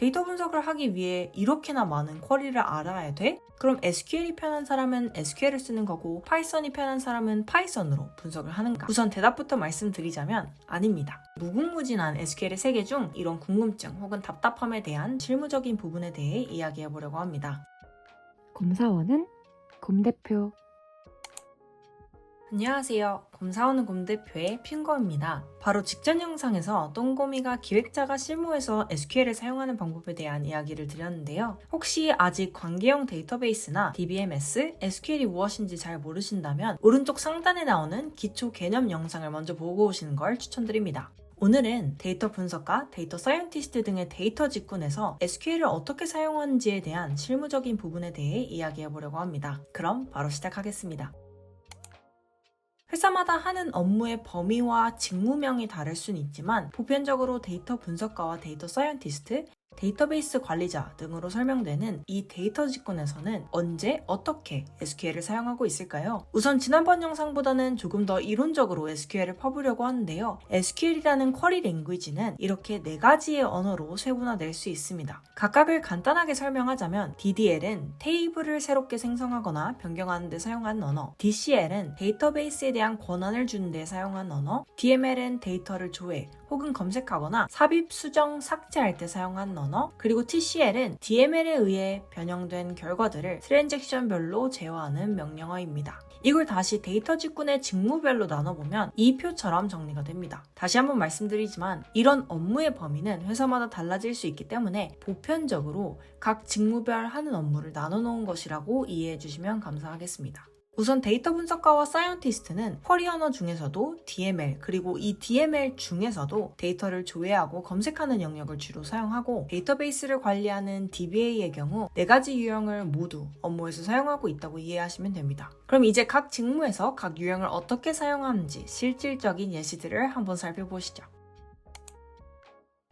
데이터 분석을 하기 위해 이렇게나 많은 쿼리를 알아야 돼? 그럼 SQL이 편한 사람은 SQL을 쓰는 거고 파이썬이 편한 사람은 파이썬으로 분석을 하는가? 우선 대답부터 말씀드리자면 아닙니다. 무궁무진한 SQL의 세계 중 이런 궁금증 혹은 답답함에 대한 실무적인 부분에 대해 이야기해 보려고 합니다. 검사원은 곰대표. 안녕하세요. 검사원은 곰대표의 핑거입니다. 바로 직전 영상에서 똥곰이가 기획자가 실무에서 SQL을 사용하는 방법에 대한 이야기를 드렸는데요. 혹시 아직 관계형 데이터베이스나 DBMS, SQL이 무엇인지 잘 모르신다면 오른쪽 상단에 나오는 기초 개념 영상을 먼저 보고 오시는 걸 추천드립니다. 오늘은 데이터 분석가, 데이터 사이언티스트 등의 데이터 직군에서 SQL을 어떻게 사용하는지에 대한 실무적인 부분에 대해 이야기해 보려고 합니다. 그럼 바로 시작하겠습니다. 회사마다 하는 업무의 범위와 직무명이 다를 수는 있지만 보편적으로 데이터 분석가와 데이터 사이언티스트, 데이터베이스 관리자 등으로 설명되는 이 데이터 직군에서는 언제 어떻게 SQL을 사용하고 있을까요? 우선 지난번 영상보다는 조금 더 이론적으로 SQL을 퍼보려고 하는데요. SQL이라는 쿼리 랭귀지는 이렇게 4가지의 언어로 세분화될 수 있습니다. 각각을 간단하게 설명하자면 DDL은 테이블을 새롭게 생성하거나 변경하는 데 사용하는 언어, DCL은 데이터베이스에 대한 권한을 주는 데 사용하는 언어, DML은 데이터를 조회 혹은 검색하거나 삽입, 수정, 삭제할 때 사용하는 언어, 그리고 TCL은 DML에 의해 변형된 결과들을 트랜잭션별로 제어하는 명령어입니다. 이걸 다시 데이터 직군의 직무별로 나눠보면 이 표처럼 정리가 됩니다. 다시 한번 말씀드리지만 이런 업무의 범위는 회사마다 달라질 수 있기 때문에 보편적으로 각 직무별 하는 업무를 나눠놓은 것이라고 이해해 주시면 감사하겠습니다. 우선 데이터 분석가와 사이언티스트는 쿼리 언어 중에서도 DML 그리고 이 DML 중에서도 데이터를 조회하고 검색하는 영역을 주로 사용하고 데이터베이스를 관리하는 DBA의 경우 4가지 유형을 모두 업무에서 사용하고 있다고 이해하시면 됩니다. 그럼 이제 각 직무에서 각 유형을 어떻게 사용하는지 실질적인 예시들을 한번 살펴보시죠.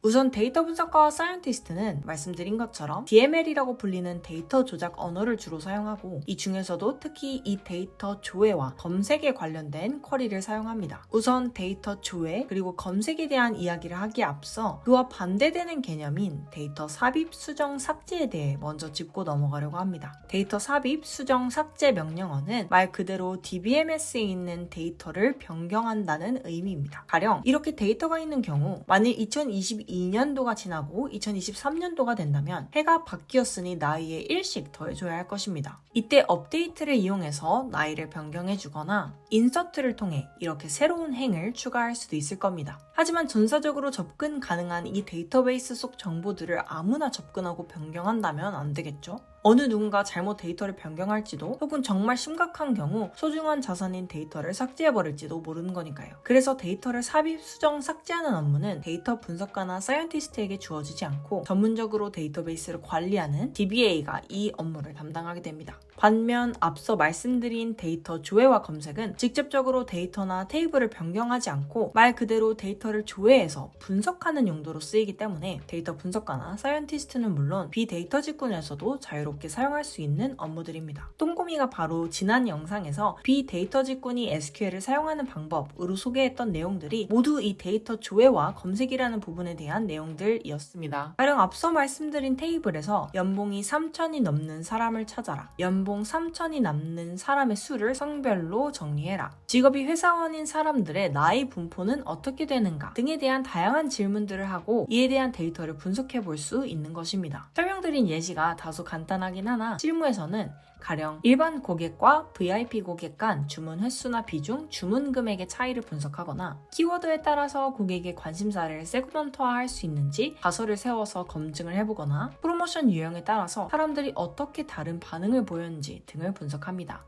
우선 데이터 분석가와 사이언티스트는 말씀드린 것처럼 DML이라고 불리는 데이터 조작 언어를 주로 사용하고 이 중에서도 특히 이 데이터 조회와 검색에 관련된 쿼리를 사용합니다. 우선 데이터 조회 그리고 검색에 대한 이야기를 하기에 앞서 그와 반대되는 개념인 데이터 삽입, 수정, 삭제에 대해 먼저 짚고 넘어가려고 합니다. 데이터 삽입, 수정, 삭제 명령어는 말 그대로 DBMS에 있는 데이터를 변경한다는 의미입니다. 가령 이렇게 데이터가 있는 경우 만일 2022년도가 지나고 2023년도가 된다면 해가 바뀌었으니 나이에 1씩 더해줘야 할 것입니다. 이때 업데이트를 이용해서 나이를 변경해주거나 인서트를 통해 이렇게 새로운 행을 추가할 수도 있을 겁니다. 하지만 전사적으로 접근 가능한 이 데이터베이스 속 정보들을 아무나 접근하고 변경한다면 안 되겠죠? 어느 누군가 잘못 데이터를 변경할지도 혹은 정말 심각한 경우 소중한 자산인 데이터를 삭제해버릴지도 모르는 거니까요. 그래서 데이터를 삽입, 수정, 삭제하는 업무는 데이터 분석가나 사이언티스트에게 주어지지 않고 전문적으로 데이터베이스를 관리하는 DBA가 이 업무를 담당하게 됩니다. 반면 앞서 말씀드린 데이터 조회와 검색은 직접적으로 데이터나 테이블을 변경하지 않고 말 그대로 데이터를 조회해서 분석하는 용도로 쓰이기 때문에 데이터 분석가나 사이언티스트는 물론 비데이터 직군에서도 자유롭게 사용할 수 있는 업무들입니다. 똥꼬미가 바로 지난 영상에서 비데이터 직군이 SQL을 사용하는 방법으로 소개했던 내용들이 모두 이 데이터 조회와 검색이라는 부분에 대한 내용들이었습니다. 가령 앞서 말씀드린 테이블에서 연봉이 3천이 넘는 사람을 찾아라. 연봉 3천이 남는 사람의 수를 성별로 정리해라. 직업이 회사원인 사람들의 나이 분포는 어떻게 되는가 등에 대한 다양한 질문들을 하고 이에 대한 데이터를 분석해 볼 수 있는 것입니다. 설명드린 예시가 다소 간단하긴 하나 실무에서는 가령 일반 고객과 VIP 고객 간 주문 횟수나 비중, 주문 금액의 차이를 분석하거나 키워드에 따라서 고객의 관심사를 세그먼트화할 수 있는지 가설을 세워서 검증을 해보거나 프로모션 유형에 따라서 사람들이 어떻게 다른 반응을 보였는지 등을 분석합니다.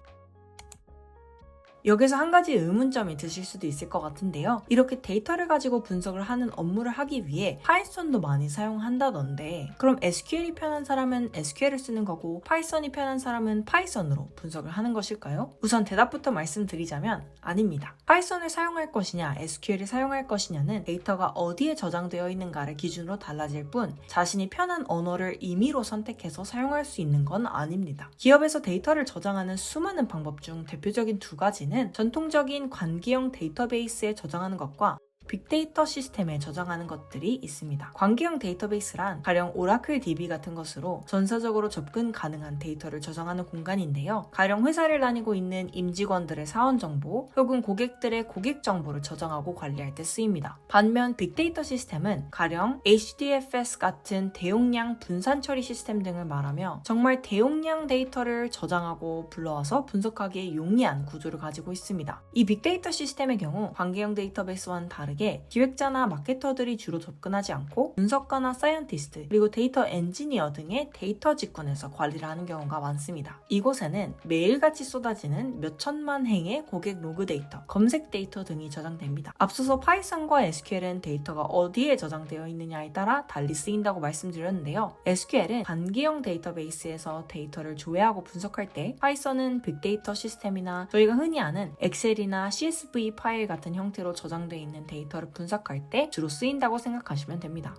여기서 한 가지 의문점이 드실 수도 있을 것 같은데요. 이렇게 데이터를 가지고 분석을 하는 업무를 하기 위해 파이썬도 많이 사용한다던데 그럼 SQL이 편한 사람은 SQL을 쓰는 거고 파이썬이 편한 사람은 파이썬으로 분석을 하는 것일까요? 우선 대답부터 말씀드리자면 아닙니다. 파이썬을 사용할 것이냐 SQL을 사용할 것이냐는 데이터가 어디에 저장되어 있는가를 기준으로 달라질 뿐 자신이 편한 언어를 임의로 선택해서 사용할 수 있는 건 아닙니다. 기업에서 데이터를 저장하는 수많은 방법 중 대표적인 2가지는 전통적인 관계형 데이터베이스에 저장하는 것과 빅데이터 시스템에 저장하는 것들이 있습니다. 관계형 데이터베이스란 가령 오라클 DB 같은 것으로 전사적으로 접근 가능한 데이터를 저장하는 공간인데요. 가령 회사를 다니고 있는 임직원들의 사원 정보 혹은 고객들의 고객 정보를 저장하고 관리할 때 쓰입니다. 반면 빅데이터 시스템은 가령 HDFS 같은 대용량 분산 처리 시스템 등을 말하며 정말 대용량 데이터를 저장하고 불러와서 분석하기에 용이한 구조를 가지고 있습니다. 이 빅데이터 시스템의 경우 관계형 데이터베이스와는 다르게 기획자나 마케터들이 주로 접근하지 않고 분석가나 사이언티스트 그리고 데이터 엔지니어 등의 데이터 직군에서 관리를 하는 경우가 많습니다. 이곳에는 매일같이 쏟아지는 몇 천만 행의 고객 로그 데이터, 검색 데이터 등이 저장됩니다. 앞서서 파이썬과 SQL은 데이터가 어디에 저장되어 있느냐에 따라 달리 쓰인다고 말씀드렸는데요. SQL은 관계형 데이터베이스에서 데이터를 조회하고 분석할 때, 파이썬은 빅데이터 시스템이나 저희가 흔히 아는 엑셀이나 CSV 파일 같은 형태로 저장되어 있는 데이터를 분석할 때 주로 쓰인다고 생각하시면 됩니다.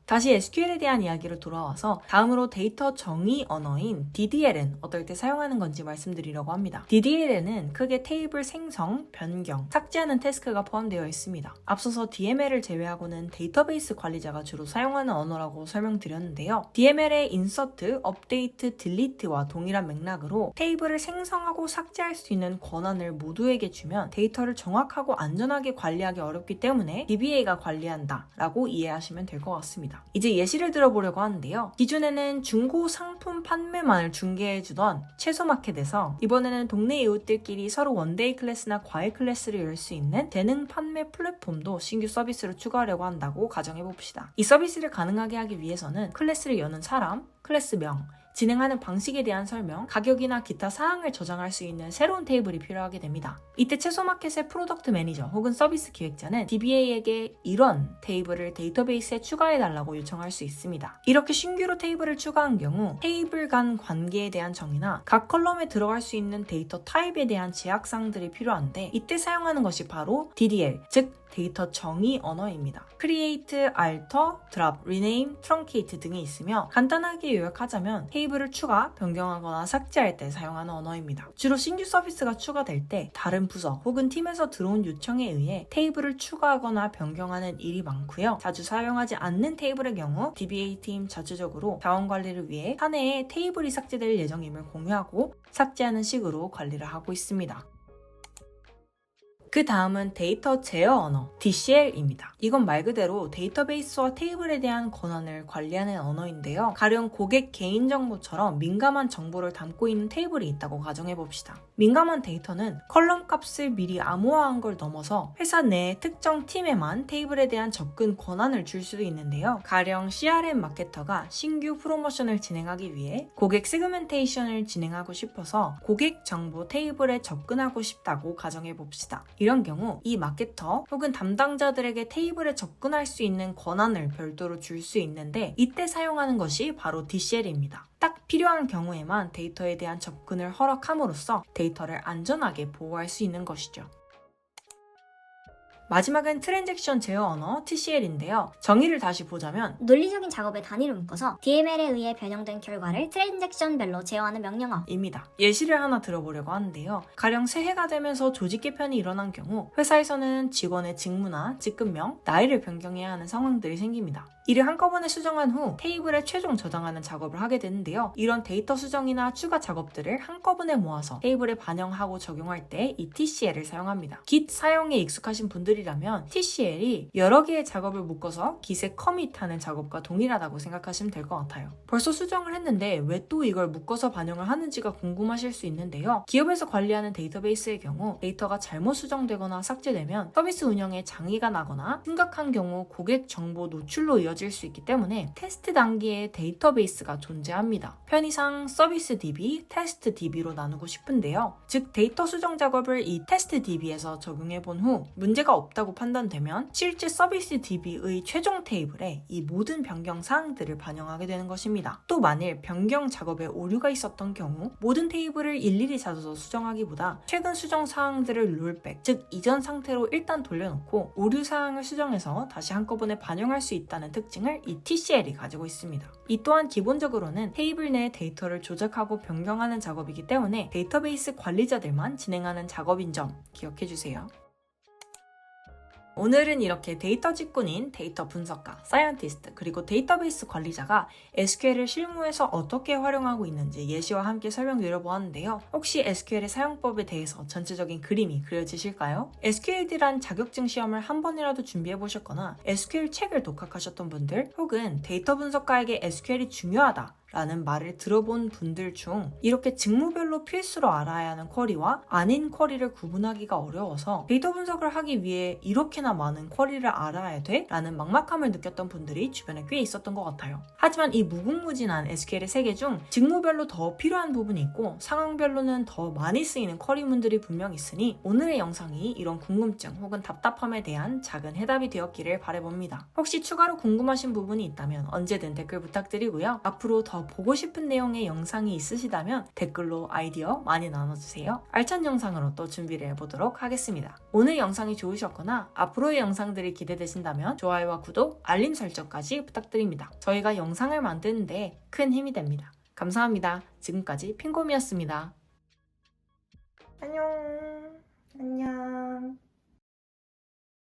다시 SQL에 대한 이야기로 돌아와서 다음으로 데이터 정의 언어인 DDL은 어떨 때 사용하는 건지 말씀드리려고 합니다. DDL에는 크게 테이블 생성, 변경, 삭제하는 태스크가 포함되어 있습니다. 앞서서 DML을 제외하고는 데이터베이스 관리자가 주로 사용하는 언어라고 설명드렸는데요. DML의 인서트, 업데이트, 딜리트와 동일한 맥락으로 테이블을 생성하고 삭제할 수 있는 권한을 모두에게 주면 데이터를 정확하고 안전하게 관리하기 어렵기 때문에 DBA가 관리한다 라고 이해하시면 될 것 같습니다. 이제 예시를 들어보려고 하는데요. 기존에는 중고 상품 판매만을 중개해주던 채소마켓에서 이번에는 동네 이웃들끼리 서로 원데이 클래스나 과일 클래스를 열 수 있는 재능 판매 플랫폼도 신규 서비스로 추가하려고 한다고 가정해봅시다. 이 서비스를 가능하게 하기 위해서는 클래스를 여는 사람, 클래스명, 진행하는 방식에 대한 설명, 가격이나 기타 사항을 저장할 수 있는 새로운 테이블이 필요하게 됩니다. 이때 채소마켓의 프로덕트 매니저 혹은 서비스 기획자는 DBA에게 이런 테이블을 데이터베이스에 추가해달라고 요청할 수 있습니다. 이렇게 신규로 테이블을 추가한 경우 테이블 간 관계에 대한 정의나 각 컬럼에 들어갈 수 있는 데이터 타입에 대한 제약사항들이 필요한데 이때 사용하는 것이 바로 DDL, 즉 데이터 정의 언어입니다. Create, Alter, Drop, Rename, Truncate 등이 있으며 간단하게 요약하자면 테이블을 추가, 변경하거나 삭제할 때 사용하는 언어입니다. 주로 신규 서비스가 추가될 때 다른 부서 혹은 팀에서 들어온 요청에 의해 테이블을 추가하거나 변경하는 일이 많고요. 자주 사용하지 않는 테이블의 경우 DBA팀 자체적으로 자원 관리를 위해 사내에 테이블이 삭제될 예정임을 공유하고 삭제하는 식으로 관리를 하고 있습니다. 그 다음은 데이터 제어 언어, DCL입니다. 이건 말 그대로 데이터베이스와 테이블에 대한 권한을 관리하는 언어인데요. 가령 고객 개인정보처럼 민감한 정보를 담고 있는 테이블이 있다고 가정해봅시다. 민감한 데이터는 컬럼 값을 미리 암호화한 걸 넘어서 회사 내 특정 팀에만 테이블에 대한 접근 권한을 줄 수도 있는데요. 가령 CRM 마케터가 신규 프로모션을 진행하기 위해 고객 세그멘테이션을 진행하고 싶어서 고객 정보 테이블에 접근하고 싶다고 가정해봅시다. 이런 경우 이 마케터 혹은 담당자들에게 테이블에 접근할 수 있는 권한을 별도로 줄 수 있는데 이때 사용하는 것이 바로 DCL입니다. 딱 필요한 경우에만 데이터에 대한 접근을 허락함으로써 데이터를 안전하게 보호할 수 있는 것이죠. 마지막은 트랜잭션 제어 언어 TCL인데요. 정의를 다시 보자면 논리적인 작업을 단위로 묶어서 DML에 의해 변형된 결과를 트랜잭션별로 제어하는 명령어입니다. 예시를 하나 들어보려고 하는데요. 가령 새해가 되면서 조직 개편이 일어난 경우 회사에서는 직원의 직무나 직급명, 나이를 변경해야 하는 상황들이 생깁니다. 이를 한꺼번에 수정한 후 테이블에 최종 저장하는 작업을 하게 되는데요. 이런 데이터 수정이나 추가 작업들을 한꺼번에 모아서 테이블에 반영하고 적용할 때 이 TCL을 사용합니다. Git 사용에 익숙하신 분들이라면 TCL이 여러 개의 작업을 묶어서 Git에 커밋하는 작업과 동일하다고 생각하시면 될 것 같아요. 벌써 수정을 했는데 왜 또 이걸 묶어서 반영을 하는지가 궁금하실 수 있는데요. 기업에서 관리하는 데이터베이스의 경우 데이터가 잘못 수정되거나 삭제되면 서비스 운영에 장애가 나거나 심각한 경우 고객 정보 노출로 이어질 수 있기 때문에 테스트 단계의 데이터베이스가 존재합니다. 편의상 서비스 DB, 테스트 DB로 나누고 싶은데요. 즉 데이터 수정 작업을 이 테스트 DB에서 적용해 본 후 문제가 없다고 판단되면 실제 서비스 DB의 최종 테이블에 이 모든 변경 사항들을 반영하게 되는 것입니다. 또 만일 변경 작업에 오류가 있었던 경우 모든 테이블을 일일이 찾아서 수정하기보다 최근 수정 사항들을 롤백, 즉 이전 상태로 일단 돌려놓고 오류 사항을 수정해서 다시 한꺼번에 반영할 수 있다는 특징을 이 TCL이 가지고 있습니다. 이 또한 기본적으로는 테이블 내 데이터를 조작하고 변경하는 작업이기 때문에 데이터베이스 관리자들만 진행하는 작업인 점 기억해주세요. 오늘은 이렇게 데이터 직군인 데이터 분석가, 사이언티스트, 그리고 데이터베이스 관리자가 SQL을 실무에서 어떻게 활용하고 있는지 예시와 함께 설명드려 보았는데요. 혹시 SQL의 사용법에 대해서 전체적인 그림이 그려지실까요? SQLD란 자격증 시험을 한 번이라도 준비해 보셨거나 SQL 책을 독학하셨던 분들, 혹은 데이터 분석가에게 SQL이 중요하다 라는 말을 들어본 분들 중 이렇게 직무별로 필수로 알아야 하는 쿼리와 아닌 쿼리를 구분하기가 어려워서 데이터 분석을 하기 위해 이렇게나 많은 쿼리를 알아야 돼? 라는 막막함을 느꼈던 분들이 주변에 꽤 있었던 것 같아요. 하지만 이 무궁무진한 SQL의 세계 중 직무별로 더 필요한 부분이 있고 상황별로는 더 많이 쓰이는 쿼리문들이 분명 있으니 오늘의 영상이 이런 궁금증 혹은 답답함에 대한 작은 해답이 되었기를 바라봅니다. 혹시 추가로 궁금하신 부분이 있다면 언제든 댓글 부탁드리고요. 앞으로 더 보고 싶은 내용의 영상이 있으시다면 댓글로 아이디어 많이 나눠주세요. 알찬 영상으로 또 준비를 해보도록 하겠습니다. 오늘 영상이 좋으셨거나 앞으로의 영상들이 기대되신다면 좋아요와 구독, 알림 설정까지 부탁드립니다. 저희가 영상을 만드는데 큰 힘이 됩니다. 감사합니다. 지금까지 핑곰이었습니다. 안녕.